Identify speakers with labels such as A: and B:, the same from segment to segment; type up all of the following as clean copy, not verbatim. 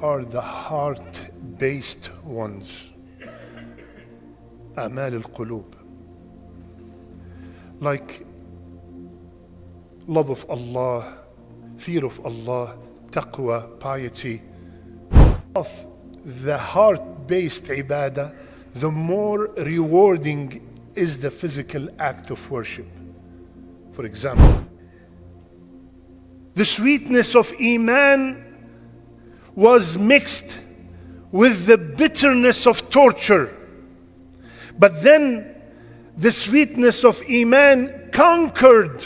A: are the heart-based ones. أعمال القلوب. Like love of Allah, fear of Allah, taqwa, piety. Of the heart-based ibadah, the more rewarding is the physical act of worship. For example, the sweetness of iman was mixed with the bitterness of torture. But then the sweetness of iman conquered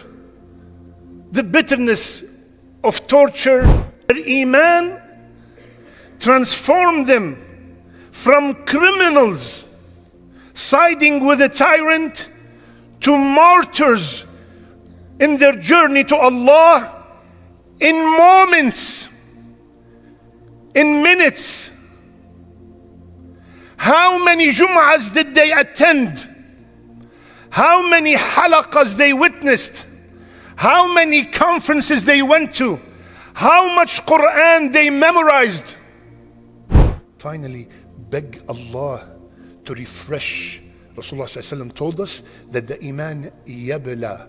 A: the bitterness of torture. Iman transformed them from criminals siding with a tyrant to martyrs in their journey to Allah in moments, in minutes. How many Jum'ahs did they attend? How many halaqas they witnessed? How many conferences they went to? How much Quran they memorized? Finally, beg Allah to refresh. Rasulullah ﷺ told us that the iman yabla.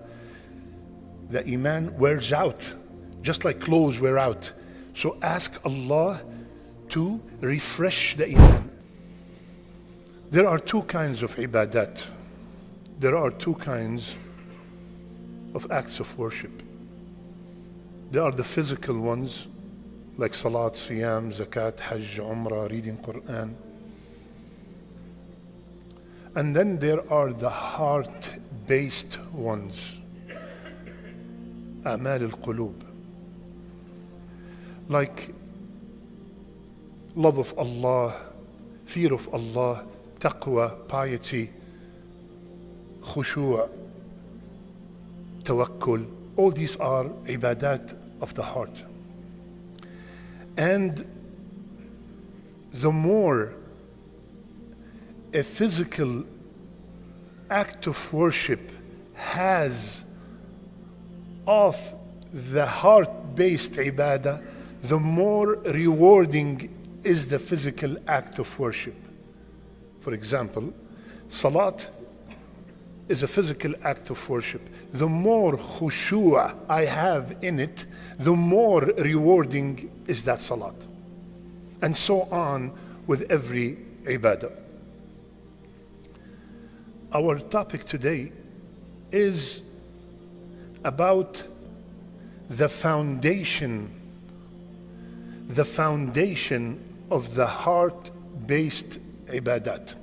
A: The iman wears out, just like clothes wear out. So ask Allah to refresh the iman. There are two kinds of ibadat. There are two kinds of acts of worship. There are the physical ones, like salat, siyam, zakat, hajj, umrah, reading Quran. And then there are the heart-based ones, أعمال القلوب. Like love of Allah, fear of Allah, taqwa, piety, khushu', tawakkul. All these are ibadat of the heart. And the more a physical act of worship has of the heart-based ibadah, the more rewarding is the physical act of worship. For example, salat is a physical act of worship. The more khushu' I have in it, the more rewarding is that salat. And so on with every ibadah. Our topic today is about the foundation of the heart-based ibadat.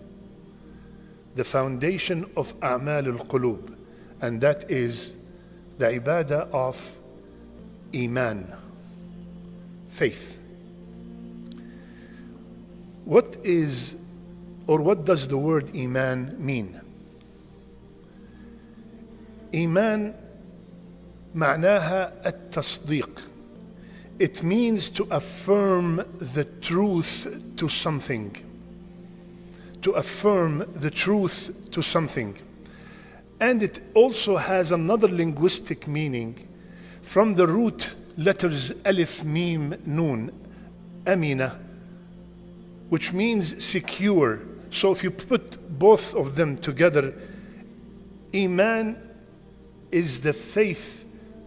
A: The foundation of a'mal al-qulub, and that is the ibadah of iman, faith. What is, or what does the word iman mean? Iman معناها التصديق. It means to affirm the truth to something. To affirm the truth to something. And it also has another linguistic meaning from the root letters alif, mim, nun, amina, which means secure. So if you put both of them together, iman is the faith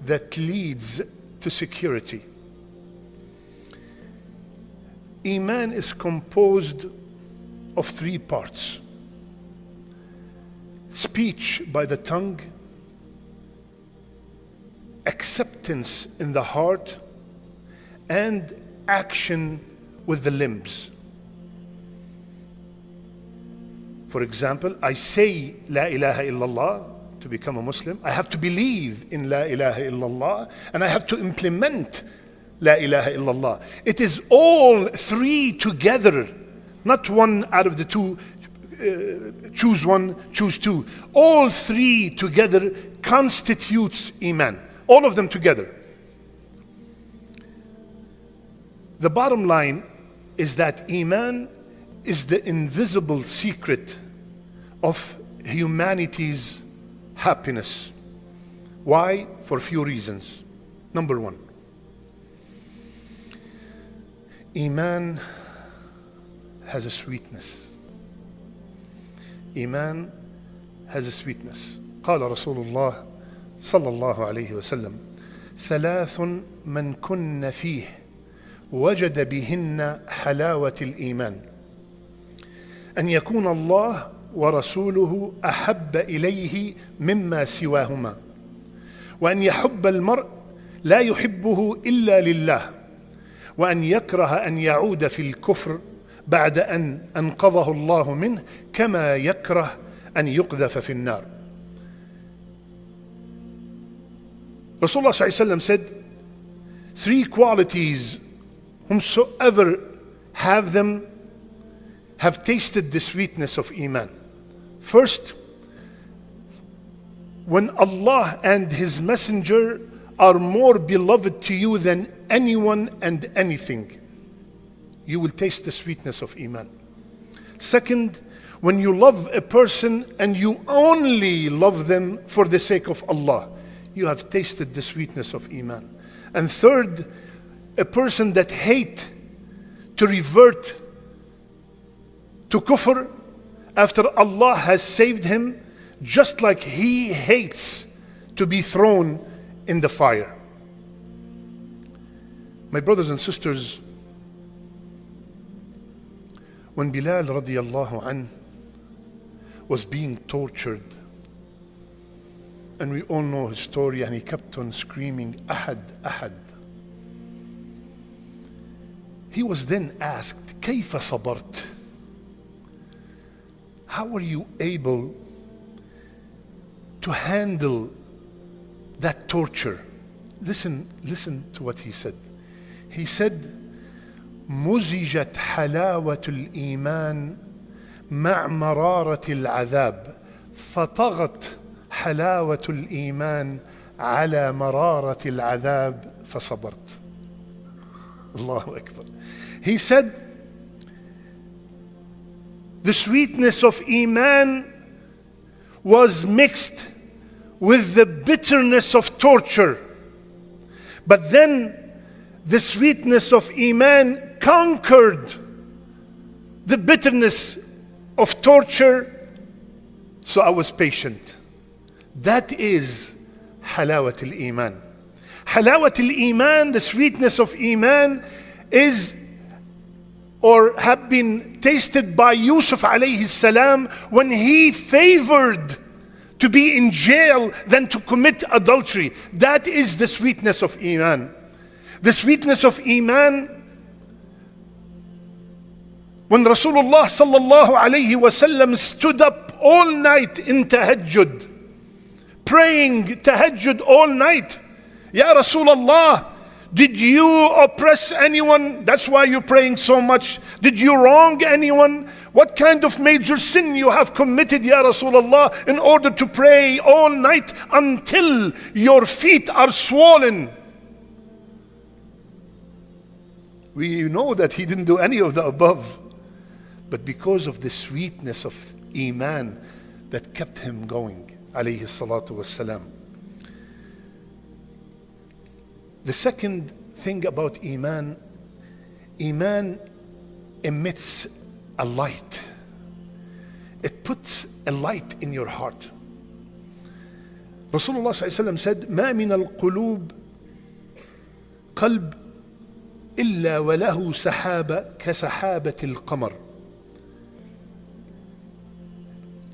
A: that leads to security. Iman is composed of three parts: speech by the tongue, acceptance in the heart, and action with the limbs. For example, I say La ilaha illallah to become a Muslim. I have to believe in La ilaha illallah, and I have to implement La ilaha illallah. It is all three together, not one out of the two, choose one, choose two. All three together constitutes iman. All of them together. The bottom line is that iman is the invisible secret of humanity's happiness. Why? For a few reasons. Number one, Iman has a sweetness. Iman has a sweetness. قال رسول الله صلى الله عليه وسلم ثلاث من كن فيه وجد بهن حلاوة الإيمان أن يكون الله ورسوله أحب إليه مما سواهما وأن يحب المرء لا يحبه إلا لله وأن يكره أن يعود في الكفر بعد أن أنقذه الله منه كما يكره أن يقذف في النار. Rasulullah ﷺ said, three qualities, whomsoever have them have tasted the sweetness of Iman. First, when Allah and His Messenger are more beloved to you than anyone and anything, you will taste the sweetness of Iman. Second, when you love a person and you only love them for the sake of Allah, you have tasted the sweetness of Iman. And third, a person that hates to revert to kufr after Allah has saved him, just like he hates to be thrown in the fire. My brothers and sisters, when Bilal radiallahu anh was being tortured, and we all know his story, and he kept on screaming, Ahad, Ahad. He was then asked, كيف صبرت? How were you able to handle that torture? Listen to what he said. He said, مزجت حلاوة الإيمان مع مرارة العذاب فطغت حلاوة الإيمان على مرارة العذاب فصبرت. Allahu Akbar. He said, the sweetness of Iman was mixed with the bitterness of torture. But then the sweetness of Iman conquered the bitterness of torture, so I was patient. That is halawat al-Iman. Halawat al-Iman, the sweetness of Iman, is or have been tasted by Yusuf alayhi salam when he favored to be in jail than to commit adultery. That is the sweetness of Iman. The sweetness of Iman when Rasulullah sallallahu alayhi wasallam stood up all night in tahajjud, praying tahajjud all night. Ya Rasulullah, did you oppress anyone? That's why you're praying so much. Did you wrong anyone? What kind of major sin you have committed, Ya Rasulullah, in order to pray all night until your feet are swollen? We know that he didn't do any of the above, but because of the sweetness of Iman that kept him going, alayhi salatu wassalam. The second thing about Iman, Iman emits a light. It puts a light in your heart. Rasulullah ﷺ said, ما من القلوب قلب إلا وله سحابة كسحابة القمر.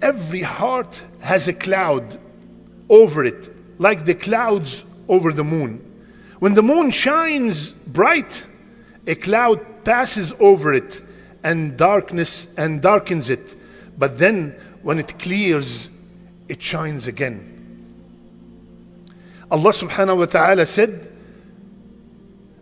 A: Every heart has a cloud over it, like the clouds over the moon. When the moon shines bright, a cloud passes over it and darkens it. But then when it clears, it shines again. Allah subhanahu wa ta'ala said,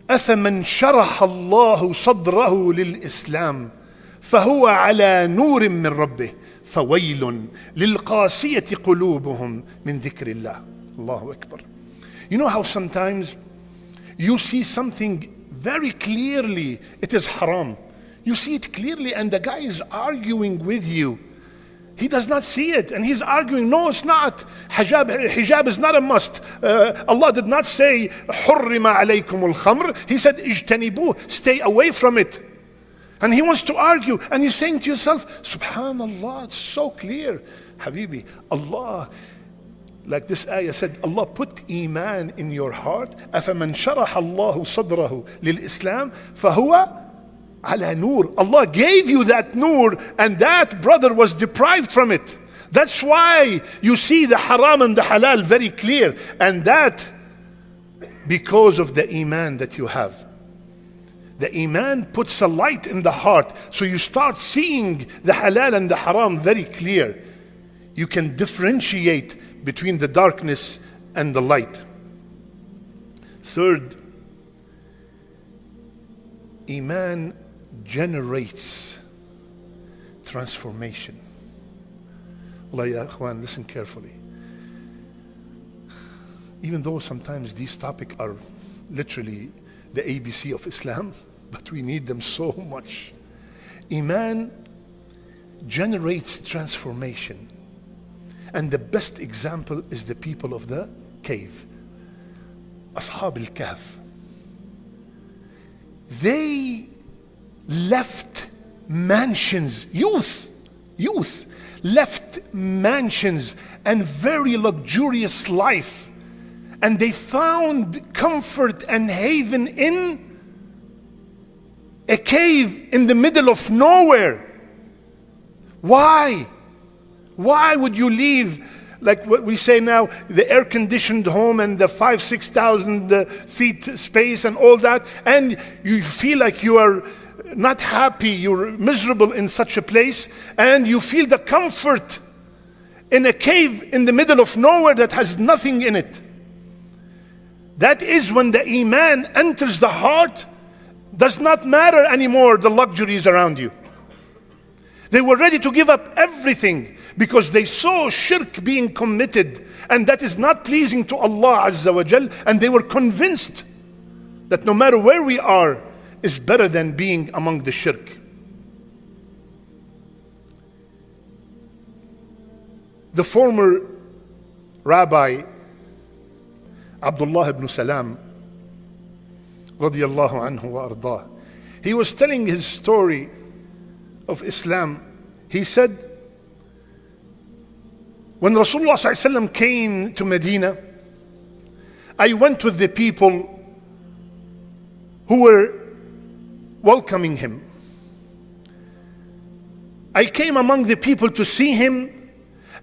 A: أَفَمَنْ شَرَحَ اللَّهُ صَدْرَهُ لِلْإِسْلَامِ فَهُوَ عَلَى نُورٍ مِّن رَبِّهِ فَوَيْلٌ لِلْقَاسِيَةِ قُلُوبُهُمْ مِنْ ذِكْرِ اللَّهِ. Allahu Akbar. You know how sometimes you see something very clearly, it is haram. You see it clearly and the guy is arguing with you. He does not see it, and he's arguing, no, it's not. Hijab is not a must. Allah did not say, حُرِّمَ عَلَيْكُمُ الْخَمْرِ. He said, اجتنبوه, stay away from it. And he wants to argue, and you're saying to yourself, Subhanallah, it's so clear. Habibi, Allah, like this ayah said, Allah put iman in your heart. أَفَمَنْ شَرَحَ اللَّهُ صَدْرَهُ لِلْإِسْلَامِ فَهُوَ على نور. Allah gave you that nur, and that brother was deprived from it. That's why you see the haram and the halal very clear, and that because of the iman that you have. The iman puts a light in the heart, so you start seeing the halal and the haram very clear. You can differentiate between the darkness and the light. Third, iman generates transformation. Allah ya akhwan, listen carefully. Even though sometimes these topics are literally the ABC of Islam, but we need them so much. Iman generates transformation. And the best example is the people of the cave. Ashab al-Kahf. They left mansions, youth, left mansions and very luxurious life, and they found comfort and haven in a cave in the middle of nowhere. Why would you leave, like what we say now, the air-conditioned home and the 5,000-6,000 feet space and all that, and you feel like you are not happy, you're miserable in such a place, and you feel the comfort in a cave in the middle of nowhere that has nothing in it? That is when the iman enters the heart. Does not matter anymore the luxuries around you. They were ready to give up everything because they saw shirk being committed, and that is not pleasing to Allah Azza wa Jal, and they were convinced that no matter where we are is better than being among the shirk. The former Rabbi Abdullah ibn Salam radiyallahu anhu wa ardah, he was telling his story of Islam. He said, when Rasulullah sallallahu alaihi wasallam came to Medina, I went with the people who were welcoming him. I came among the people to see him,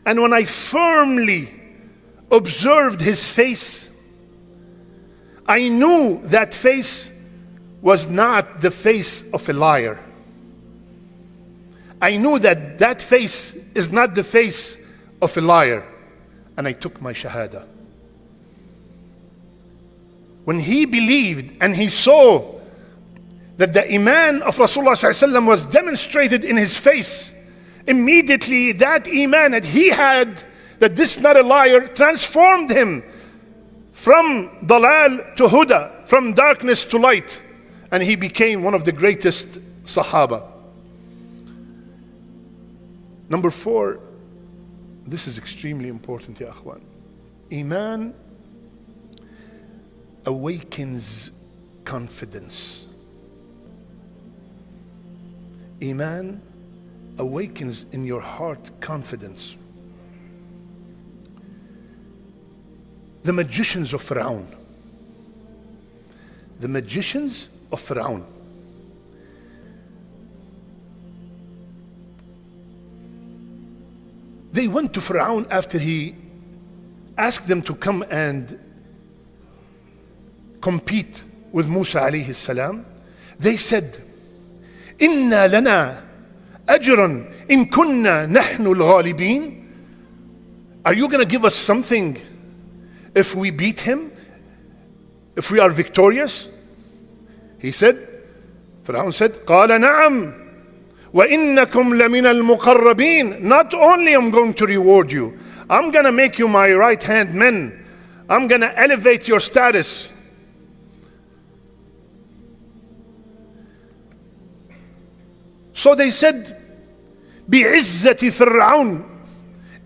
A: and when I firmly observed his face, I knew that face was not the face of a liar. I knew that that face is not the face of a liar, and I took my shahada. When he believed and he saw that the iman of Rasulullah ﷺ was demonstrated in his face, immediately that iman that he had, that this is not a liar, transformed him from dalal to huda, from darkness to light, and he became one of the greatest Sahaba. Number 4, this is extremely important, ya akhwan. Iman awakens confidence. Iman awakens in your heart confidence. The magicians of Fir'aun. The magicians of Fir'aun. They went to Fir'aun after he asked them to come and compete with Musa alayhi salam. They said, Inna lana ajran in kunna nahnu al-ghalibin. Are you going to give us something if we beat him? If we are victorious? He said, Fir'aun said, قال نعم وإنكم لمن المقربين. Not only I'm going to reward you, I'm going to make you my right hand men. I'm going to elevate your status. So they said, بعزة فرعون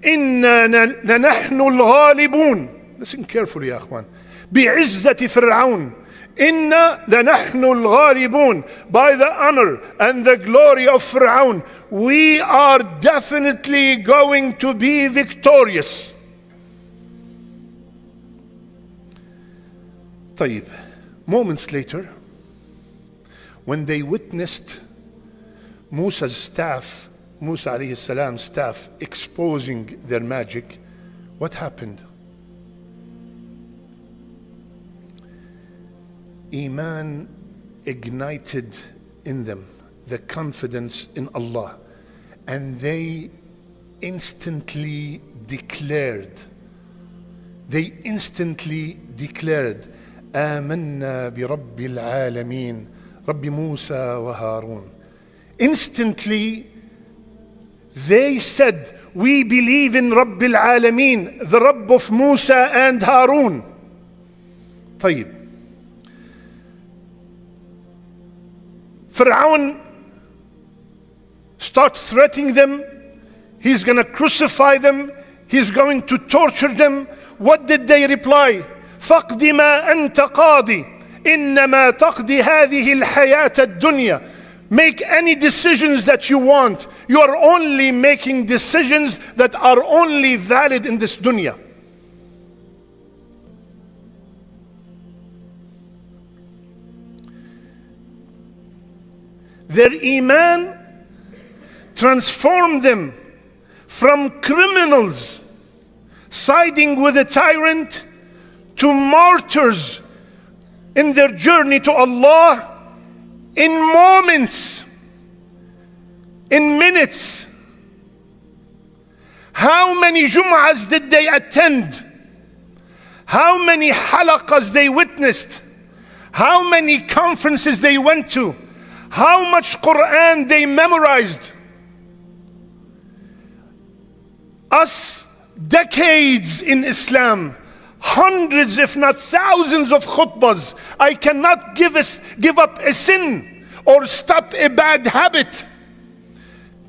A: إنا لنحن الغالبون. Listen carefully يا أخوان. بعزة فرعون إنا لنحن الغالبون. By the honor and the glory of Fir'aun, we are definitely going to be victorious. طيب, moments later, when they witnessed Musa's staff, Musa alayhi salam's staff, exposing their magic, what happened? Iman ignited in them, the confidence in Allah, and they instantly declared, آمنا برب العالمين رب موسى وهارون. Instantly they said, we believe in Rabb al-Alameen, the Rabb of Musa and Harun. طيب, Fir'aun start threatening them. He's going to crucify them. He's going to torture them. What did they reply? فَقْدِ مَا أَنْتَ قَاضِ إِنَّمَا تَقْضِي هَذِهِ الْحَيَاةَ الدُّنْيَا. Make any decisions that you want. You are only making decisions that are only valid in this dunya. Their iman transformed them from criminals siding with a tyrant to martyrs in their journey to Allah in moments, in minutes. How many Jum'ahs did they attend? How many halaqas they witnessed? How many conferences they went to? How much Quran they memorized? Us, decades in Islam, hundreds if not thousands of khutbahs. I cannot give up a sin or stop a bad habit.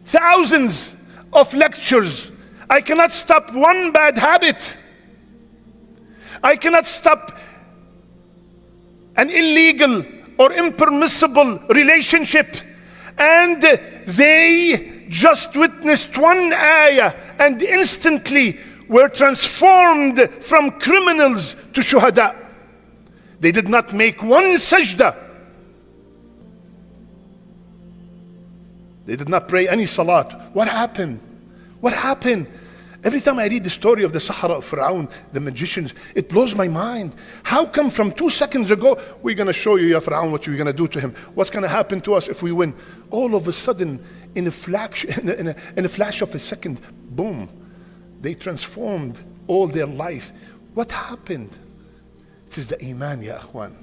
A: Thousands of lectures. I cannot stop one bad habit. I cannot stop an illegal or impermissible relationship. And they just witnessed one ayah and instantly were transformed from criminals to shuhada. They did not make one sajda. They did not pray any salat. What happened? What happened? Every time I read the story of the Sahara of Fir'aun, the magicians, it blows my mind. How come from 2 seconds ago, we're going to show you, Ya Fir'aun, what you're going to do to him? What's going to happen to us if we win? All of a sudden, in a flash of a second, boom, they transformed all their life. What happened? It is the iman, ya akhwan.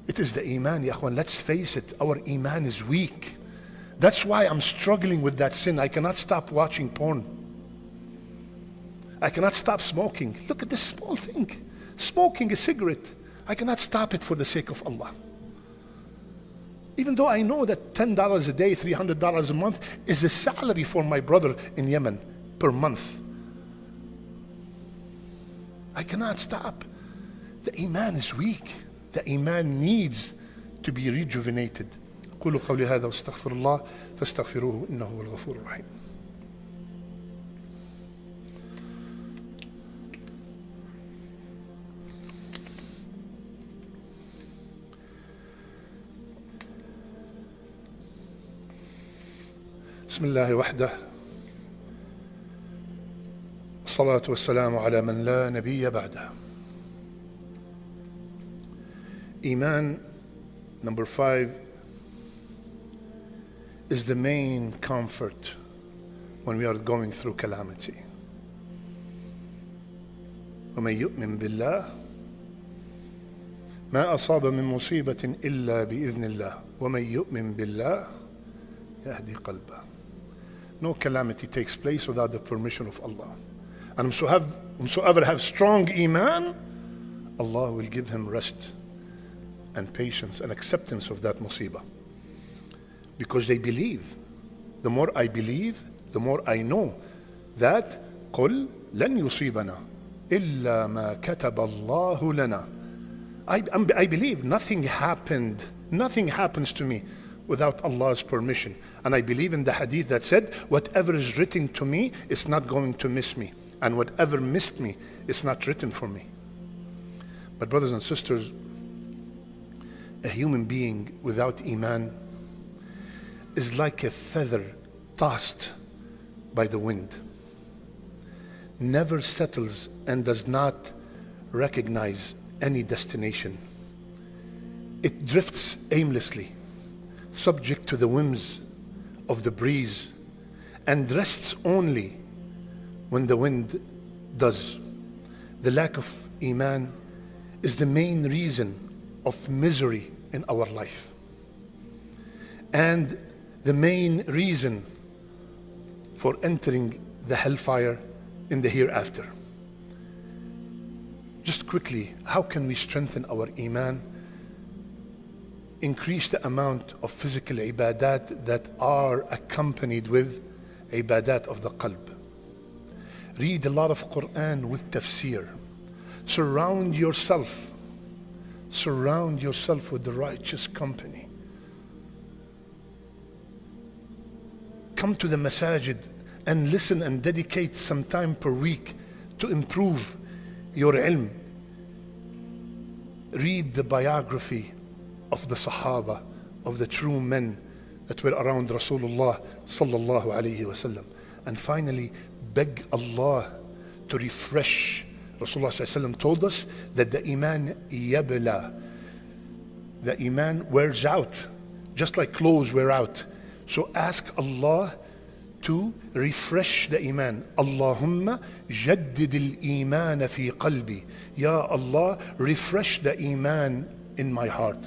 A: It is the iman, ya akhwan. Let's face it, our iman is weak. That's why I'm struggling with that sin. I cannot stop watching porn. I cannot stop smoking. Look at this small thing. Smoking a cigarette. I cannot stop it for the sake of Allah. Even though I know that $10 a day, $300 a month is a salary for my brother in Yemen per month. I cannot stop. The iman is weak. The iman needs to be rejuvenated. قولوا قولي هذا واستغفر الله فاستغفروه إنه هو الغفور الرحيم. بسم الله وحده والصلاة والسلام على من لا نبي بعده. Iman, number 5, is the main comfort when we are going through calamity. ومن يؤمن بالله ما أصاب من مصيبة إلا بإذن الله ومن يؤمن بالله يهدي قلبه. No calamity takes place without the permission of Allah. And whomsoever have strong iman, Allah will give him rest and patience and acceptance of that musibah. Because they believe the more I believe, the more I know that قُلْ لَنْ يُصِيبَنَا إِلَّا مَا كَتَبَ اللَّهُ لَنَا. I believe nothing happens to me without Allah's permission. And I believe in the hadith that said, whatever is written to me is not going to miss me. And whatever missed me is not written for me. But brothers and sisters, a human being without iman is like a feather tossed by the wind. Never settles and does not recognize any destination. It drifts aimlessly, subject to the whims of the breeze, and rests only when the wind does. The lack of iman is the main reason of misery in our life, and the main reason for entering the hellfire in the hereafter. Just quickly, how can we strengthen our iman? Increase the amount of physical ibadat that are accompanied with ibadat of the qalb. Read a lot of Quran with tafsir. Surround yourself with the righteous company. Come to the masajid and listen and dedicate some time per week to improve your ilm. Read the biography of the Sahaba, of the true men that were around Rasulullah sallallahu alayhi wasallam. And finally, beg Allah to refresh. Rasulullah sallallahu alayhi wasallam told us that the iman yabla, the iman wears out, just like clothes wear out. So ask Allah to refresh the iman. Allahumma jaddid al-iman fi qalbi. Ya Allah, refresh the iman in my heart.